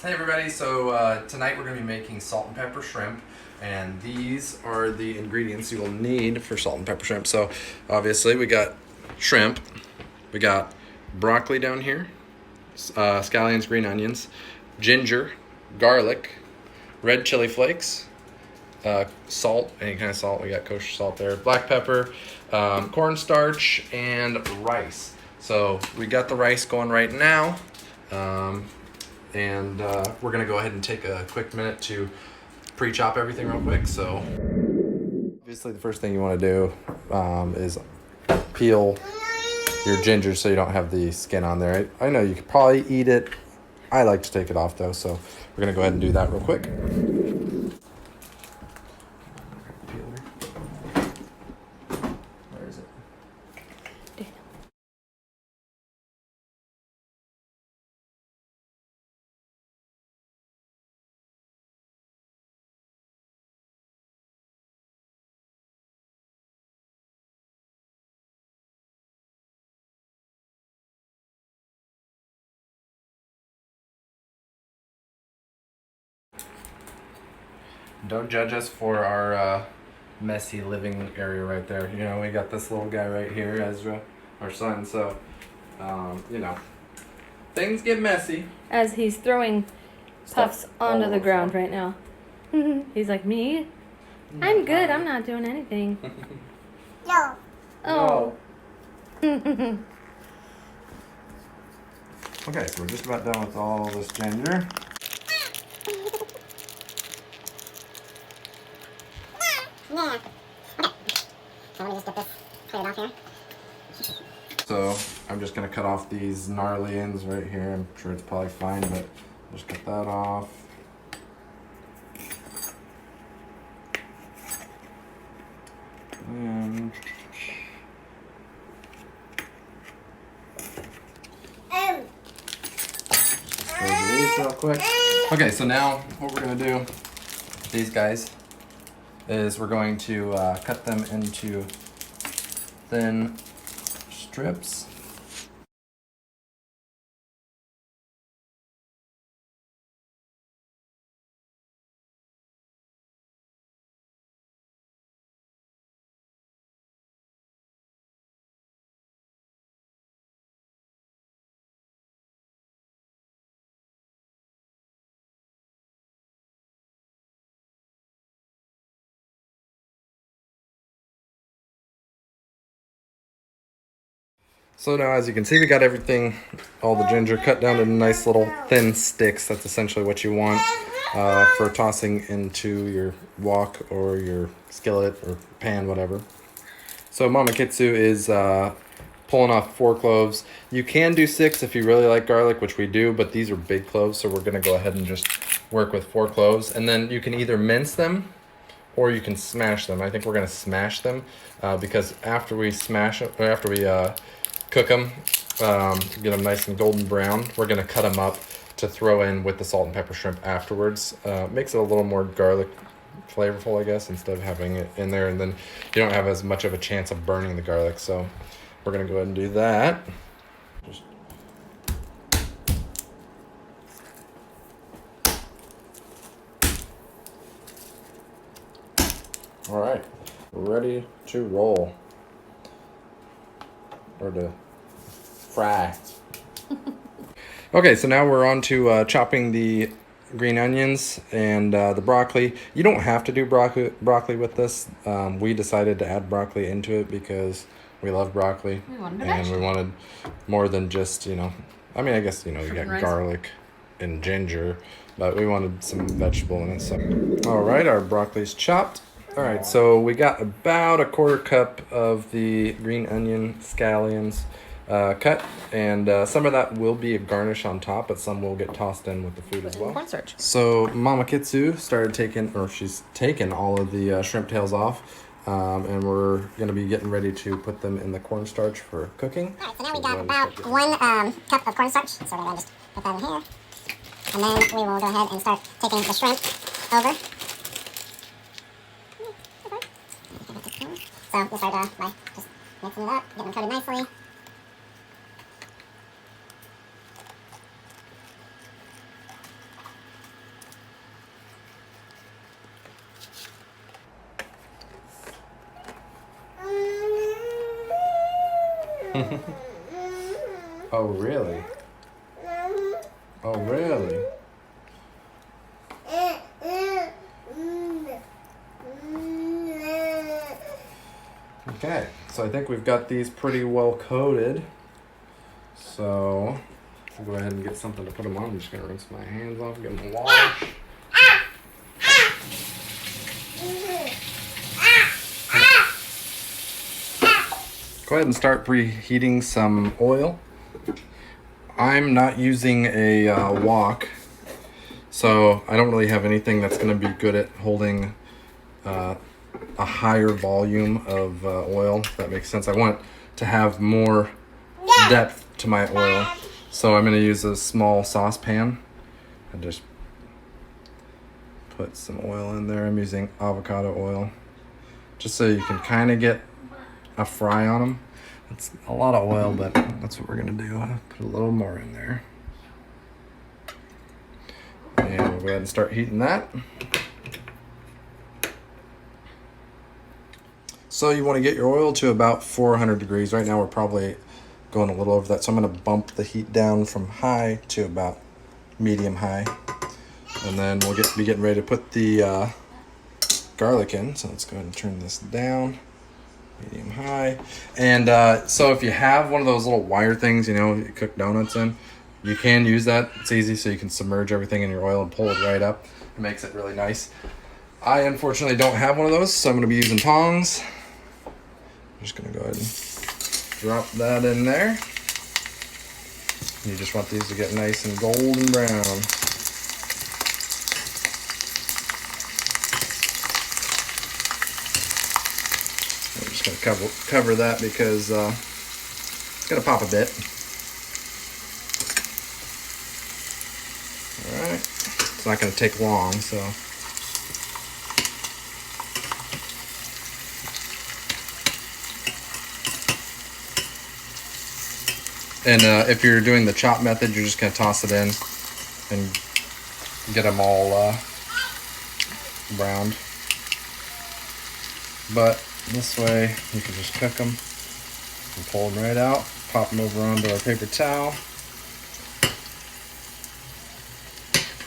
Hey everybody, so tonight we're going to be making salt and pepper shrimp, and these are the ingredients you will need for salt and pepper shrimp. So obviously we got shrimp, we got broccoli down here, scallions, green onions, ginger, garlic, red chili flakes, salt, any kind of salt, we got kosher salt there, black pepper, cornstarch, and rice. So we got the rice going right now. And we're going to go ahead and take a quick minute to pre-chop everything real quick. So obviously the first thing you want to do is peel your ginger so you don't have the skin on there. I know you could probably eat it. I like to take it off though, so we're going to go ahead and do that real quick. Where is it? Don't judge us for our messy living area right there. You know, we got this little guy right here, Ezra, our son. So, you know, things get messy. As he's throwing puffs onto the ground right now. He's like, me? I'm good. I'm not doing anything. No. Oh. Okay, so we're just about done with all this ginger. Yeah. Okay. So let me just get this cleared off here. So I'm just gonna cut off these gnarly ends right here. I'm sure it's probably fine, but just cut that off. And just close these real quick. Okay, so now what we're gonna do, these guys, is we're going to cut them into thin strips. So now, as you can see, we got everything, all the ginger cut down to nice little thin sticks. That's essentially what you want for tossing into your wok or your skillet or pan, whatever. So Mama Kitsu is pulling off 4 cloves. You can do 6 if you really like garlic, which we do, but these are big cloves, so we're gonna go ahead and just work with 4 cloves. And then you can either mince them or you can smash them. I think we're gonna smash them because after we smash them, or after we cook them, get them nice and golden brown, we're gonna cut them up to throw in with the salt and pepper shrimp afterwards. Makes it a little more garlic flavorful, I guess, instead of having it in there, and then you don't have as much of a chance of burning the garlic. So we're gonna go ahead and do that. Just all right, ready to roll or to fry. Okay, so now we're on to chopping the green onions and the broccoli. You don't have to do broccoli with this. We decided to add broccoli into it because we love broccoli. We wanted and we wanted more than just, you know, I mean, I guess, you know, you got garlic and ginger, but we wanted some vegetable in it. So, all right, our broccoli's chopped. All right, so we got about a 1/4 cup of the green onion scallions cut, and some of that will be a garnish on top, but some will get tossed in with the food as well. Cornstarch. So Mama Kitsu started taking, or she's taken all of the shrimp tails off, and we're going to be getting ready to put them in the cornstarch for cooking. Alright, so now we got about 1 cup of cornstarch. So we're going to just put that in here. And then we will go ahead and start taking the shrimp over. So we'll start by just mixing it up, getting them coated nicely. Oh, really? Oh, really? Okay, so I think we've got these pretty well coated. So I'll go ahead and get something to put them on. I'm just gonna rinse my hands off, get them a wash. Go ahead and start preheating some oil. I'm not using a wok, so I don't really have anything that's going to be good at holding a higher volume of oil, if that makes sense. I want to have more depth to my oil, so I'm going to use a small saucepan and just put some oil in there. I'm using avocado oil, just so you can kind of get a fry on them. It's a lot of oil, but that's what we're gonna do. Put a little more in there. And we'll go ahead and start heating that. So you want to get your oil to about 400 degrees. Right now we're probably going a little over that. So I'm gonna bump the heat down from high to about medium high. And then we'll be getting ready to put the garlic in. So let's go ahead and turn this down. Medium high. And so if you have one of those little wire things, you cook donuts in, you can use that. It's easy, so you can submerge everything in your oil and pull it right up. It makes it really nice. I unfortunately don't have one of those, so I'm going to be using tongs. I'm just going to go ahead and drop that in there. You just want these to get nice and golden brown. Going to cover that because it's going to pop a bit. All right, it's not going to take long, so. And if you're doing the chop method, you're just going to toss it in and get them all browned. But this way, you can just cook them and pull them right out, pop them over onto our paper towel.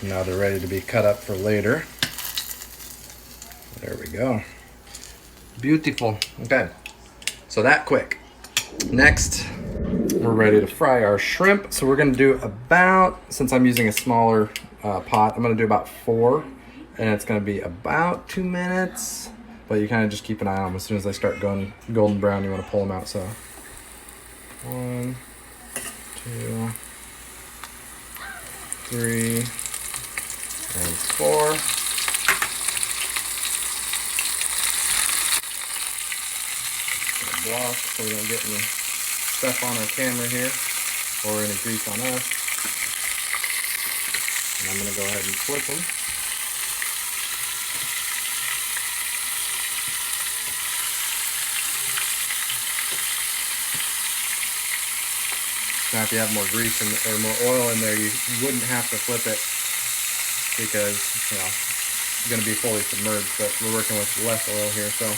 Now they're ready to be cut up for later. There we go. Beautiful. Okay, so that quick. Next, we're ready to fry our shrimp. So we're gonna do about, since I'm using a smaller pot, I'm gonna do about 4, and it's gonna be about 2 minutes. But you kind of just keep an eye on them. As soon as they start going golden brown, you want to pull them out. So 1, 2, 3, and 4. Block so we don't get any stuff on our camera here or any grease on us. And I'm going to go ahead and flip them. Now, if you have more grease or more oil in there, you wouldn't have to flip it because, it's going to be fully submerged, but we're working with less oil here, so.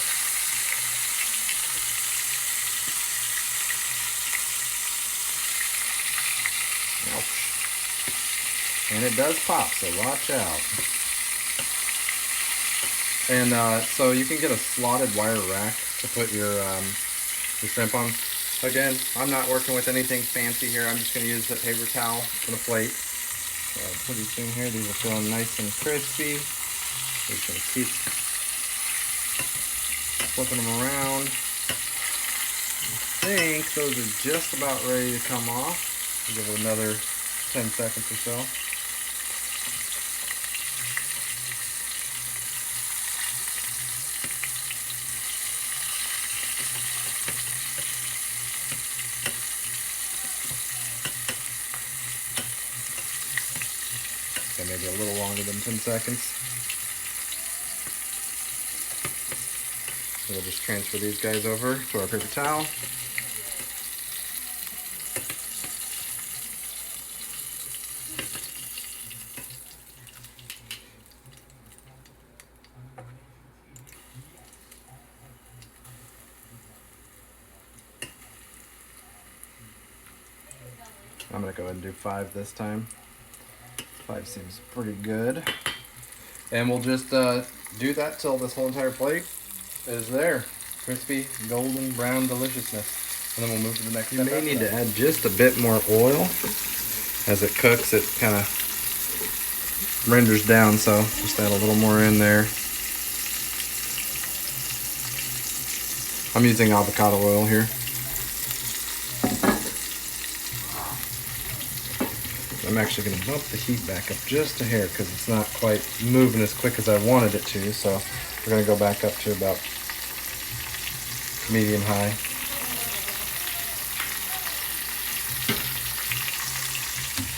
Ouch. And it does pop, so watch out. And so you can get a slotted wire rack to put your shrimp on. Again, I'm not working with anything fancy here. I'm just going to use the paper towel and a plate. So I'll put these in here. These are feeling nice and crispy. Just going to keep flipping them around. I think those are just about ready to come off. I'll give it another 10 seconds or so. Maybe a little longer than 10 seconds. So we'll just transfer these guys over to our paper towel. I'm gonna go ahead and do 5 this time. 5 seems pretty good. And we'll just do that till this whole entire plate is there. Crispy, golden, brown deliciousness. And then we'll move to the next step. You may need to add just a bit more oil. As it cooks, it kind of renders down, so just add a little more in there. I'm using avocado oil here. I'm actually going to bump the heat back up just a hair because it's not quite moving as quick as I wanted it to. So we're going to go back up to about medium high.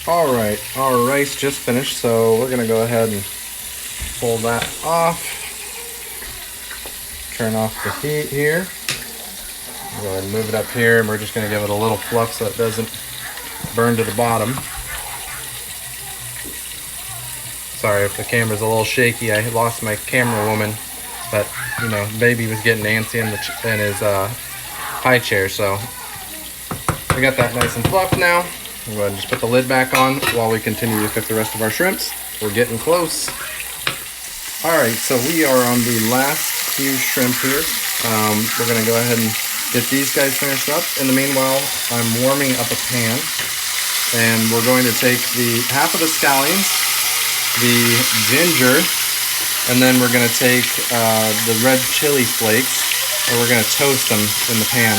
All right, our rice just finished, so we're going to go ahead and pull that off. Turn off the heat here. Go ahead and move it up here, and we're just going to give it a little fluff so it doesn't burn to the bottom. Sorry if the camera's a little shaky. I lost my camera woman, but you know, baby was getting antsy in his high chair, so we got that nice and fluffed now. We'll go ahead and just put the lid back on while we continue to cook the rest of our shrimps. We're getting close. All right, so we are on the last few shrimp here. We're gonna go ahead and get these guys finished up. In the meanwhile, I'm warming up a pan, and we're going to take the half of the scallions, the ginger, and then we're going to take the red chili flakes, and we're going to toast them in the pan.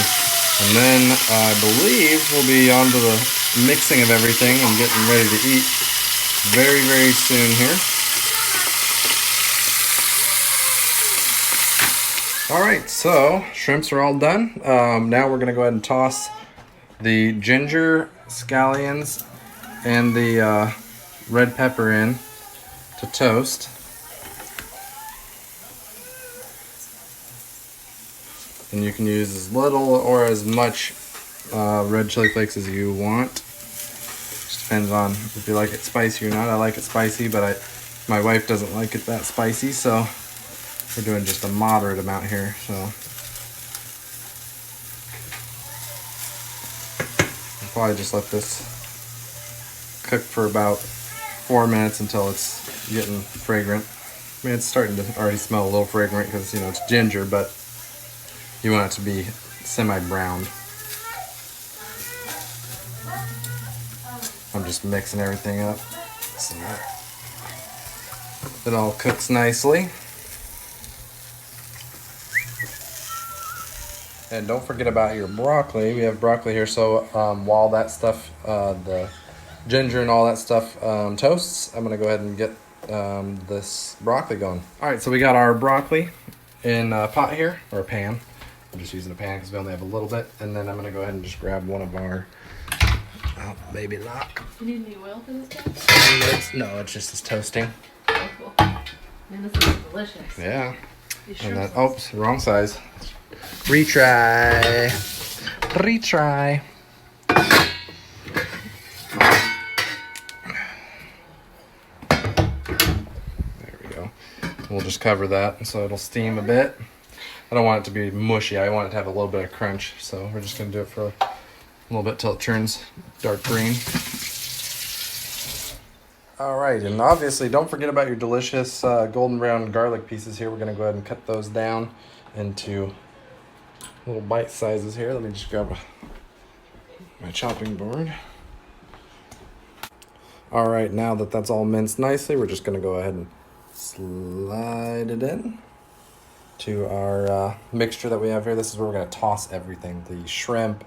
And then I believe we'll be on to the mixing of everything and getting ready to eat very, very soon here. All right, so shrimps are all done. Now we're going to go ahead and toss the ginger, scallions, and the red pepper in to toast. And you can use as little or as much red chili flakes as you want. Just depends on if you like it spicy or not. I like it spicy, but my wife doesn't like it that spicy, so we're doing just a moderate amount here. So I'll probably just let this cook for about 4 minutes until it's getting fragrant. I mean, it's starting to already smell a little fragrant because, you know, it's ginger, but you want it to be semi-browned. I'm just mixing everything up so that it all cooks nicely. And don't forget about your broccoli. We have broccoli here, so while that stuff, the ginger and all that stuff toasts, I'm gonna go ahead and get this broccoli going. All right, so we got our broccoli in a pot here, or a pan. I'm just using a pan because we only have a little bit. And then I'm gonna go ahead and just grab one of our baby lock. Do you need any oil for this guy? No, it's just this toasting. Oh, cool. Man, this is delicious. Yeah. These And shrimps that, oops, wrong size. Retry. Retry. There we go. We'll just cover that so it'll steam a bit. I don't want it to be mushy. I want it to have a little bit of crunch. So we're just going to do it for a little bit till it turns dark green. All right, and obviously don't forget about your delicious golden brown garlic pieces here. We're going to go ahead and cut those down into little bite sizes here. Let me just grab my chopping board. All right, now that that's all minced nicely, we're just going to go ahead and slide it in to our mixture that we have here. This is where we're going to toss everything: the shrimp,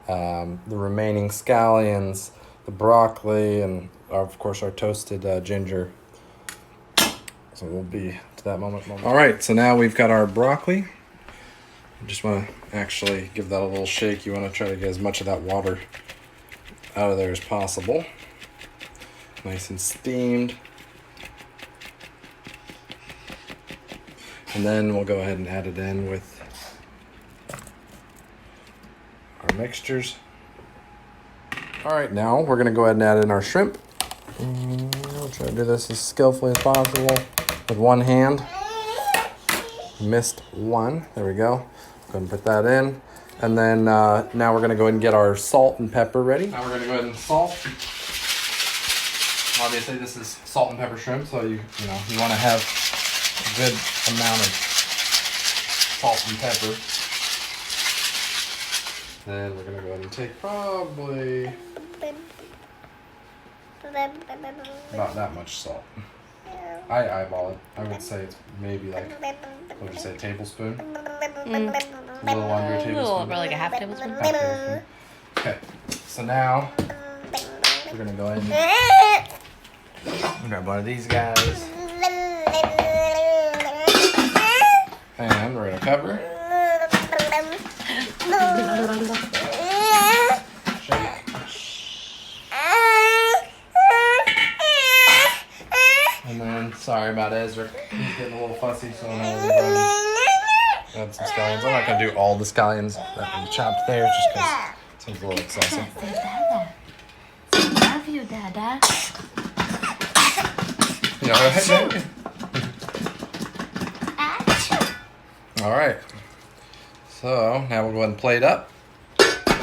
the remaining scallions, the broccoli, and of course our toasted ginger. So we'll be to that moment. All right, so now we've got our broccoli. I just want to actually give that a little shake. You want to try to get as much of that water out of there as possible. Nice and steamed. And then we'll go ahead and add it in with our mixtures. All right, now we're going to go ahead and add in our shrimp. I'll try to do this as skillfully as possible with one hand. Missed one. There we go. Go ahead and put that in. And then now we're gonna go ahead and get our salt and pepper ready. Now we're gonna go ahead and salt. Obviously, this is salt and pepper shrimp, so you want to have a good amount of salt and pepper. Then we're gonna go ahead and take probably about that much salt. I eyeball it. I would say it's maybe like, what would you say, a tablespoon? A little under a tablespoon. Or like a half tablespoon. Half tablespoon. Okay, so now we're gonna go ahead and grab one of these guys. And we're gonna cover. Shake. And then, sorry about Ezra. He's getting a little fussy, so now we're going to add some scallions. I'm not going to do all the scallions that we chopped there just because it seems a little excessive. Say Dada. Say love you, Dada. You know, all right. So now we'll go ahead and plate up.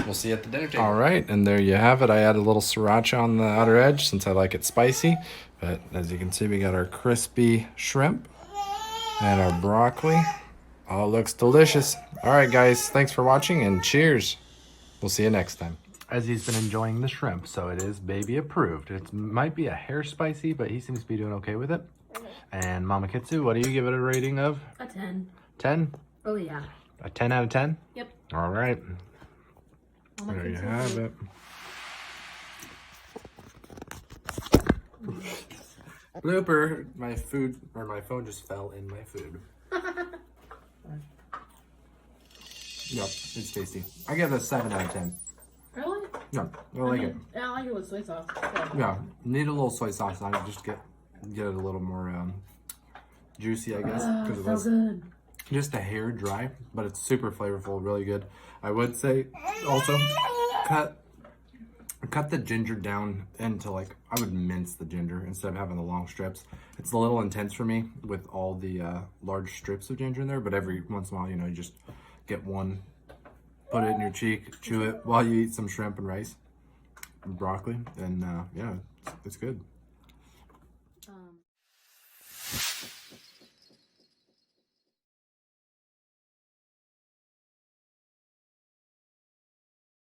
We'll see you at the dinner table. All right, and there you have it. I added a little sriracha on the outer edge since I like it spicy. But as you can see, we got our crispy shrimp and our broccoli. All looks delicious. All right, guys, thanks for watching and cheers. We'll see you next time. As he's been enjoying the shrimp, so it is baby approved. It might be a hair spicy, but he seems to be doing okay with it. And Mama Kitsu, what do you give it a rating of? A 10. 10? Oh, yeah. A 10 out of 10? Yep. All right. There you have it. Blooper, my phone just fell in my food. Yep, it's tasty. I give it a 7 out of 10. Really? Yeah, I like it. Yeah, I like it with soy sauce. Yeah, need a little soy sauce on it, just get it a little more juicy, I guess. Oh, Because it so was good. just a hair dry, but it's super flavorful, really good. I would say also cut the ginger down into, like, I would mince the ginger instead of having the long strips. It's a little intense for me with all the large strips of ginger in there, but every once in a while, you just get one, put it in your cheek, chew it while you eat some shrimp and rice and broccoli, and yeah, it's good.